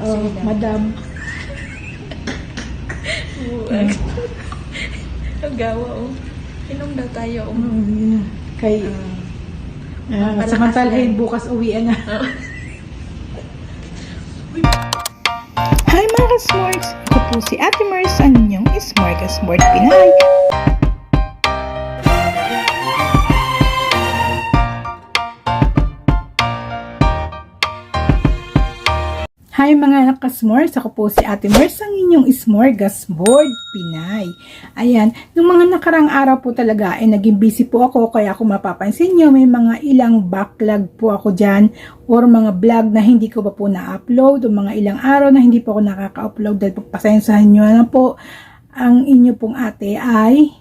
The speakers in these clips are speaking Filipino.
Oh, madam. Buwag. Ang gawa, oh. Inom daw tayo, oh. Yeah. Kay, samantalhin bukas uwian na. Hi mga ka-Smorgs! Ako po si Ate Mars, ang inyong Smorgasbord Pinay. Hi mga ka-Smorgs! Ako po si Ate Mars, ang inyong Smorgasbord Pinay. Ayan, nung mga nakarang araw po talaga ay naging busy po ako, kaya kung mapapansin nyo may mga ilang backlog po ako dyan or mga vlog na hindi ko pa po na-upload o mga ilang araw na hindi po ako nakaka-upload dahil pasensahan nyo na po ang inyo pong ate ay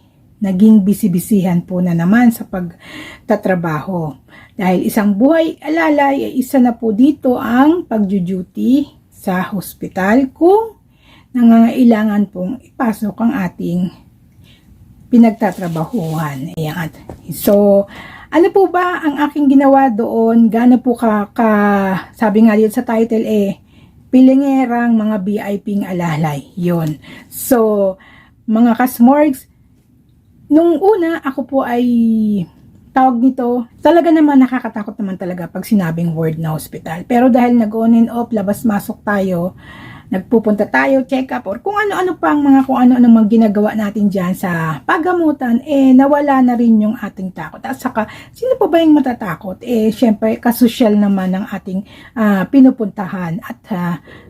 naging busy-busyhan po na naman sa pagtatrabaho. Dahil isang buhay alalay, ay isa na po dito ang pagjuduty sa hospital kung nangangailangan pong ipasok ang ating pinagtatrabahuhan. Ayan. So, ano po ba ang aking ginawa doon? Gaano po sabi nga dito sa title pilingerang mga VIP-ng alalay. Yun. So, mga ka-Smorgs, nung una, ako po ay tawag nito, talaga naman nakakatakot naman talaga pag sinabing word na hospital. Pero dahil nag-on and off, labas-masok tayo, nagpupunta tayo, check up, or kung ano-ano pang mga kung ano-ano mga ginagawa natin dyan sa paggamutan, nawala na rin yung ating takot. At saka, sino pa ba yung matatakot? Syempre, kasosyal naman ng ating pinupuntahan at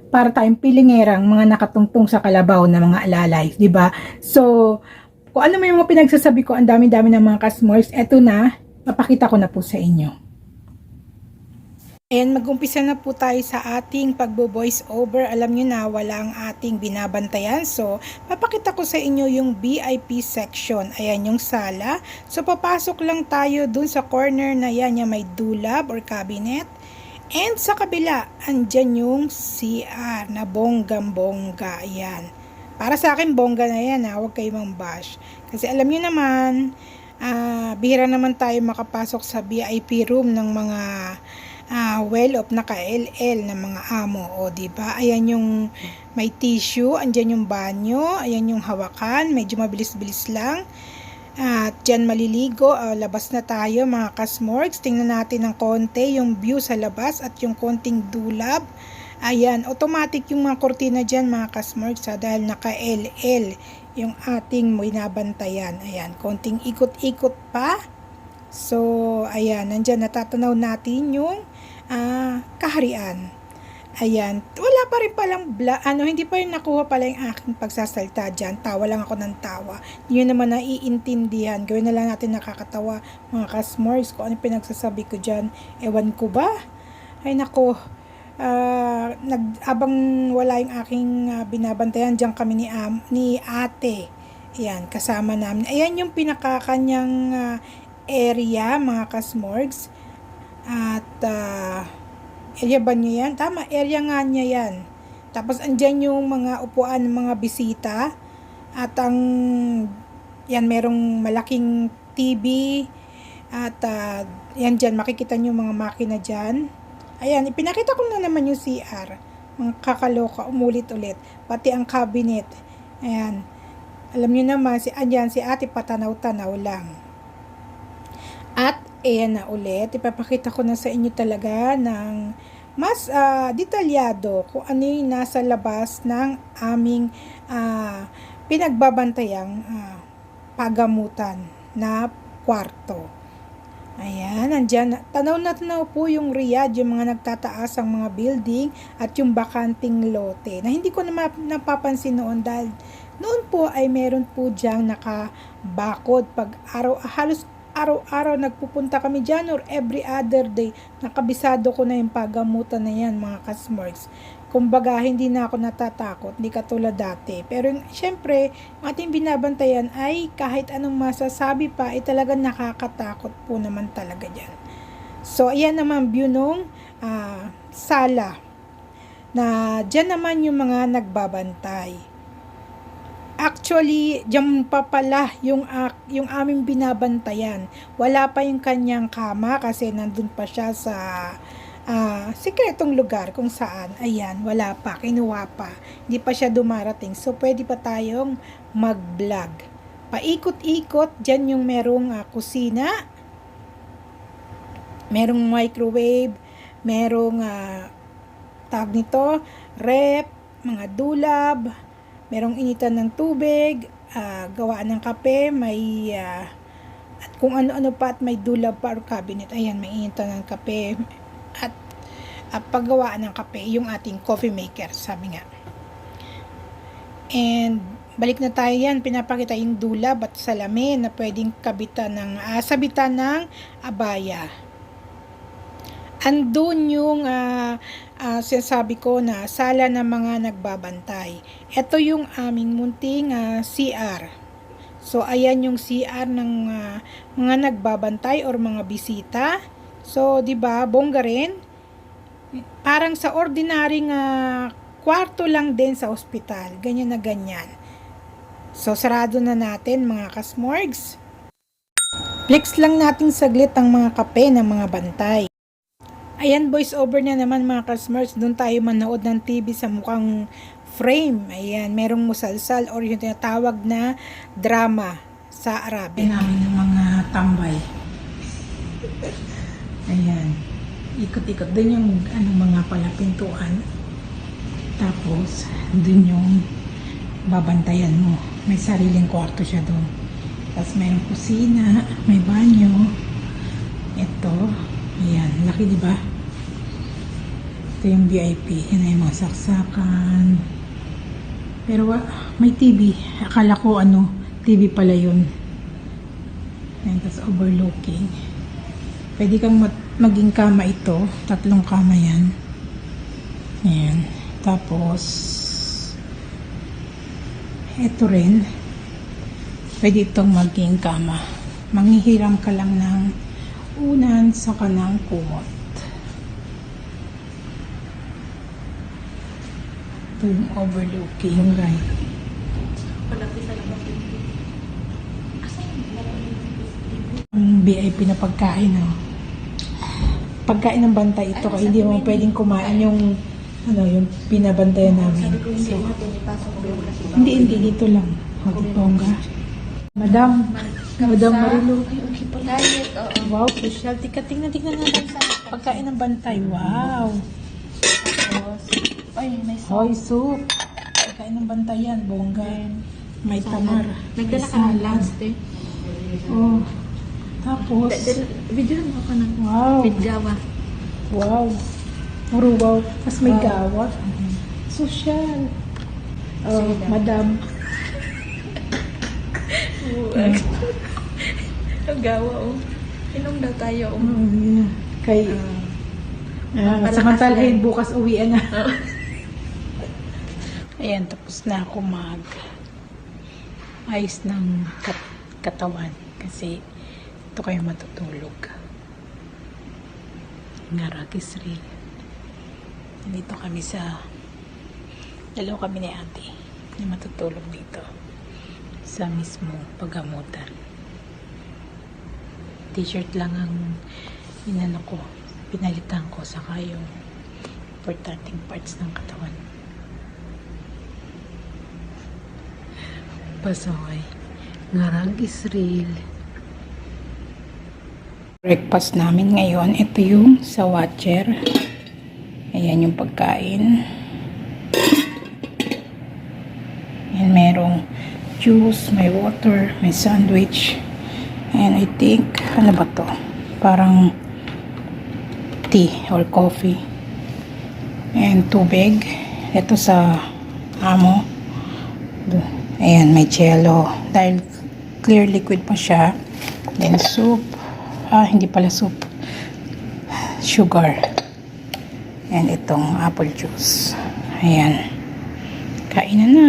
para tayong pilingerang mga nakatungtong sa kalabaw na mga alalay, di ba? So, kung ano may mga pinagsasabi ko, ang dami-dami ng mga ka-Smorgs, eto na, papakita ko na po sa inyo. Ayan, mag-umpisa na po tayo sa ating pagbo-voice over. Alam nyo na, wala ang ating binabantayan. So, papakita ko sa inyo yung VIP section. Ayan, yung sala. So, papasok lang tayo dun sa corner na yan, yung may dulab or cabinet. And sa kabila, andyan yung CR na bonggam-bongga. Ayan. Para sa akin, bongga na yan, huwag kayo mang-bash. Kasi alam niyo naman, bihira naman tayo makapasok sa VIP room ng mga well-off na ka-LL na mga amo. O, diba? Ayan yung may tissue, andyan yung banyo, ayan yung hawakan, medyo mabilis-bilis lang. At dyan maliligo, labas na tayo mga ka-Smorgs. Tingnan natin ng konti yung view sa labas at yung konting dulab. Ayan, automatic yung mga kortina dyan mga ka-Smorgs dahil naka-LL yung ating binabantayan. Ayan, konting ikot-ikot pa. So, ayan, nandyan natatanaw natin yung kaharian. Ayan, wala pa rin palang hindi pa rin nakuha pala yung aking pagsasalita dyan. Tawa lang ako ng tawa. Hindi nyo naman naiintindihan. Gawin na lang natin nakakatawa mga ka-Smorgs. Kung ano pinagsasabi ko dyan, ewan ko ba? Ay nako. Abang wala yung aking binabantayan, diyan kami ni ate. Ayan, kasama namin. Ayan yung pinakakanyang area mga ka-Smorgs. At area ba niya yan? Tama, area nga niya yan. Tapos andyan yung mga upuan ng mga bisita. At yan, merong malaking TV. At yan dyan, makikita nyo mga makina dyan. Ayan, ipinakita ko na naman yung CR. Mga kakaloka, umulit-ulit. Pati ang cabinet. Ayan. Alam niyo naman, si ate patanaw-tanaw lang. At, ayan na ulit. Ipapakita ko na sa inyo talaga ng mas detalyado kung ano yung nasa labas ng aming pinagbabantayang pagamutan na kwarto. Ayan, nandyan, tanaw na tanaw po yung Riyadh, yung mga nagtataas ang mga building at yung bakanting lote na hindi ko na napapansin noon dahil noon po ay meron po dyang nakabakod pag halos araw-araw nagpupunta kami dyan or every other day, nakabisado ko na yung pagamutan na yan mga ka-Smorgs. Kumbaga, hindi na ako natatakot, hindi katulad dati. Pero syempre, ang ating binabantayan ay kahit anong masasabi pa, ay talagang nakakatakot po naman talaga dyan. So, ayan naman view nung sala. Na dyan naman yung mga nagbabantay. Actually, dyan pa pala yung aming binabantayan. Wala pa yung kanyang kama kasi nandun pa siya sa sikretong lugar kung saan, ayan, wala pa, kinuha pa, hindi pa siya dumarating. So, pwede pa tayong mag-vlog. Paikot-ikot, dyan yung merong kusina, merong microwave, merong tawag nito, rep, mga dulab, merong initan ng tubig, gawaan ng kape, may at kung ano-ano pa, at may dulab pa or cabinet. Ayan, may initan ng kape at paggawaan ng kape, yung ating coffee maker, sabi nga. And balik na tayo yan, pinapakita yung dulab at salamin na pwedeng kabitan ng sabitan ng abaya. Andun yung sinasabi ko na sala ng mga nagbabantay. Ito yung aming munting CR. So, ayan yung CR ng mga nagbabantay or mga bisita. So, di ba, bongga rin. Parang sa ordinaryong kwarto lang din sa ospital. Ganyan na ganyan. So, sarado na natin mga kasmorgs. Flex lang natin saglit ang mga kape ng mga bantay. Ayan, voice over na naman mga kasmorgs. Doon tayo manood ng TV sa mukhang frame. Ayan, merong musalsal or yung tinatawag na drama sa Arabic. Namin ng mga tambay. Ayan. Ikot-ikot. Doon yung mga pala pintuan. Tapos, doon yung babantayan mo. May sariling kwarto siya doon. Tapos mayroong kusina, may banyo. Ito. Ayan. Laki, di ba? Ito yung VIP. Yan ay mga saksakan. Pero may TV. Akala ko TV pala yun. Ayan, tapos overlooking. Pwede kang maging kama ito. 3 kama yan. Ayan. Tapos, ito rin. Pwede itong maging kama. Manghihiram ka lang ng unan sa kanang kumot. Ito yung overlooking, right? Ang VIP na pagkain, pagkain ng bantay ito, kaya hindi mo pwedeng kumain yung yung pinabantayan namin. So, hindi dito lang. Bongga. Madam Marilu. Wow, social. Tingnan natin sa pagkain ng bantay. Wow. Ay, may Hoy, soup. Pagkain ng bantay yan, bongga. May tamar. Nagdala ka ng lunch, eh. Oh. Tapos, Videohan mo ka ng wow. Gawa. Wow. Puro wow. Tapos may gawa. Social. Oh, madam. Ang gawa, Inom daw tayo, Kay, samantalahin, bukas uwian na. Ayan, tapos na ako ayos ng katawan. Kasi, ito kayo matutulog. Ngarakis rin. Nandito kami dalawa kami ni ate na matutulog dito sa mismo paggamutan. T-shirt lang ang pinalitan ko, saka yung importanteng parts ng katawan. Pasoy. Ngarag Israel. Breakfast namin ngayon. Ito yung sa watcher. Ayan yung pagkain. Ayan, merong juice, may water, may sandwich. And I think, ano ba to? Parang tea or coffee. And tubig. Ito sa amo. Ayan, may jello. Dahil clear liquid pa siya. Then soup. Hindi pala soup. Sugar. And itong apple juice. Ayan. Kainan na.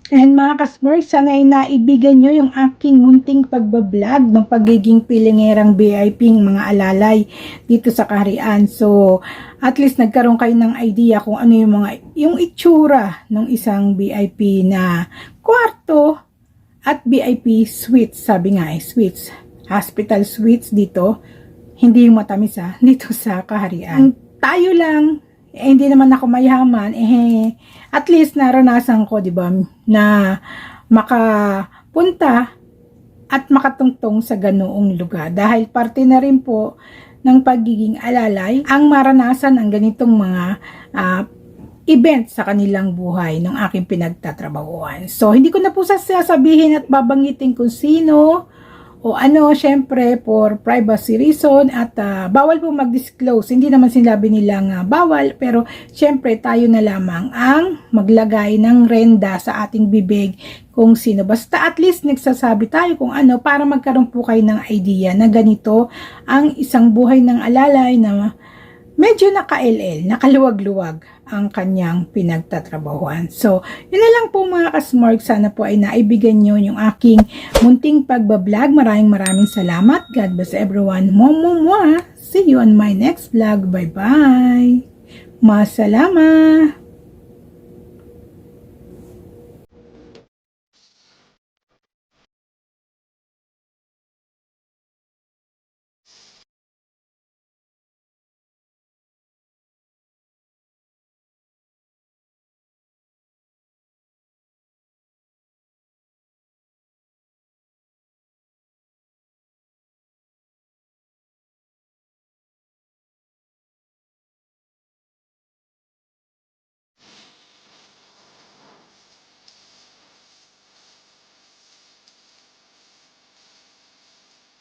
And mga kasmurg, sana ay naibigan nyo yung aking munting pagbablog ng pagiging pilingerang VIP ng mga alalay dito sa Kaharian. So, at least nagkaroon kayo ng idea kung ano yung itsura ng isang VIP na kwarto at VIP suites. Sabi nga suites, hospital suites dito. Hindi yung matamis dito sa Kaharian. Tayo lang, hindi naman ako mayaman, at least naranasan ko, di ba, na makapunta at makatungtong sa ganoong lugar. Dahil parte na rin po ng pagiging alalay ang maranasan ang ganitong mga event sa kanilang buhay ng aking pinagtatrabahuan. So, hindi ko na po sasabihin at babanggitin kung sino o ano, syempre for privacy reason at bawal po mag-disclose. Hindi naman sinabi nilang bawal, pero syempre tayo na lamang ang maglagay ng renda sa ating bibig kung sino. Basta at least nagsasabi tayo kung ano para magkaroon po kayo ng idea na ganito ang isang buhay ng alalay na medyo naka-LL, nakaluwag-luwag ang kanyang pinagtatrabahuan. So, yun na lang po mga kasmorg. Sana po ay naibigan nyo yung aking munting pagbablog. Maraming salamat. God bless everyone. Mwah! See you on my next vlog. Bye-bye. Masalama!